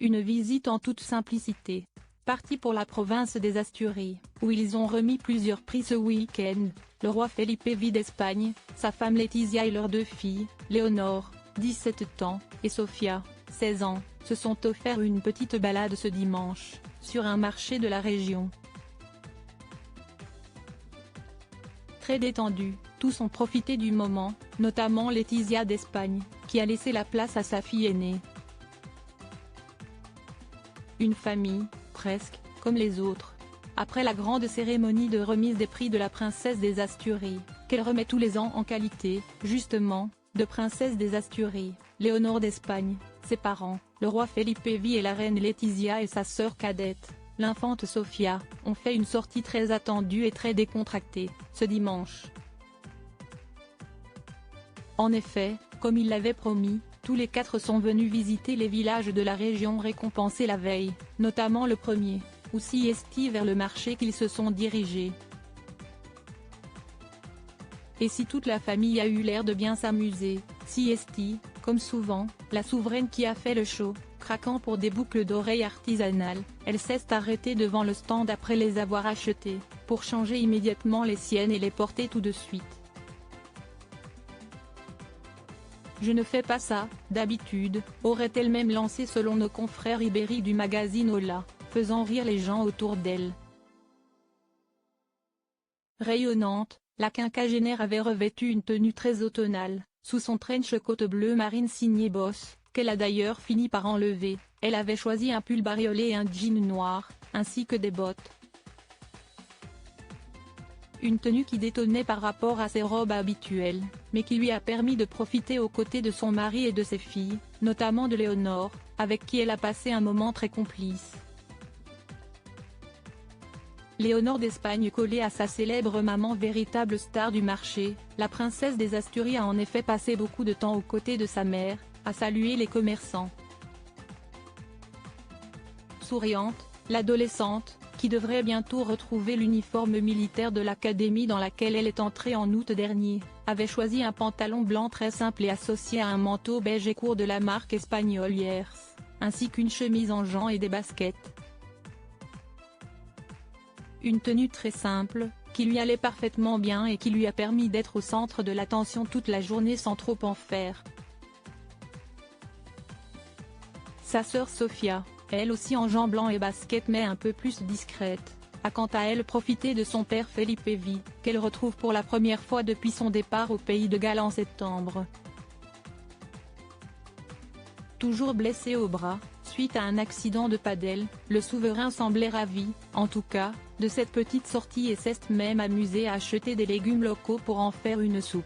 Une visite en toute simplicité. Partis pour la province des Asturies, où ils ont remis plusieurs prix ce week-end, le roi Felipe V d'Espagne, sa femme Letizia et leurs deux filles, Léonore, 17 ans, et Sofia, 16 ans, se sont offerts une petite balade ce dimanche, sur un marché de la région. Très détendus, tous ont profité du moment, notamment Letizia d'Espagne, qui a laissé la place à sa fille aînée. Une famille, presque, comme les autres. Après la grande cérémonie de remise des prix de la princesse des Asturies, qu'elle remet tous les ans en qualité, justement, de princesse des Asturies, Léonore d'Espagne, ses parents, le roi Felipe V et la reine Letizia et sa sœur cadette, l'infante Sofia, ont fait une sortie très attendue et très décontractée, ce dimanche. En effet, comme ils l'avaient promis, tous les quatre sont venus visiter les villages de la région récompensés la veille, notamment le premier, où Siesti vers le marché qu'ils se sont dirigés. Et si toute la famille a eu l'air de bien s'amuser, Siesti, comme souvent, la souveraine qui a fait le show, craquant pour des boucles d'oreilles artisanales, elle s'est arrêtée devant le stand après les avoir achetées, pour changer immédiatement les siennes et les porter tout de suite. Je ne fais pas ça, d'habitude, aurait-elle même lancé selon nos confrères ibériques du magazine Hola, faisant rire les gens autour d'elle. Rayonnante, la quinquagénaire avait revêtu une tenue très automnale, sous son trench coat bleu marine signé Boss, qu'elle a d'ailleurs fini par enlever. Elle avait choisi un pull bariolé et un jean noir, ainsi que des bottes. Une tenue qui détonnait par rapport à ses robes habituelles, mais qui lui a permis de profiter aux côtés de son mari et de ses filles, notamment de Léonore, avec qui elle a passé un moment très complice. Léonore d'Espagne collée à sa célèbre maman, véritable star du marché, la princesse des Asturies a en effet passé beaucoup de temps aux côtés de sa mère, à saluer les commerçants. Souriante, l'adolescente, qui devrait bientôt retrouver l'uniforme militaire de l'académie dans laquelle elle est entrée en août dernier, avait choisi un pantalon blanc très simple et associé à un manteau beige et court de la marque espagnole Yers, ainsi qu'une chemise en jean et des baskets. Une tenue très simple, qui lui allait parfaitement bien et qui lui a permis d'être au centre de l'attention toute la journée sans trop en faire. Sa sœur Sofia, elle aussi en jean blanc et basket mais un peu plus discrète, a quant à elle profité de son père Felipe V, qu'elle retrouve pour la première fois depuis son départ au pays de Galles en septembre. Toujours blessé au bras, suite à un accident de padel, le souverain semblait ravi, en tout cas, de cette petite sortie et s'est même amusé à acheter des légumes locaux pour en faire une soupe.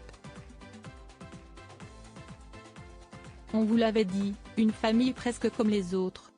On vous l'avait dit, une famille presque comme les autres.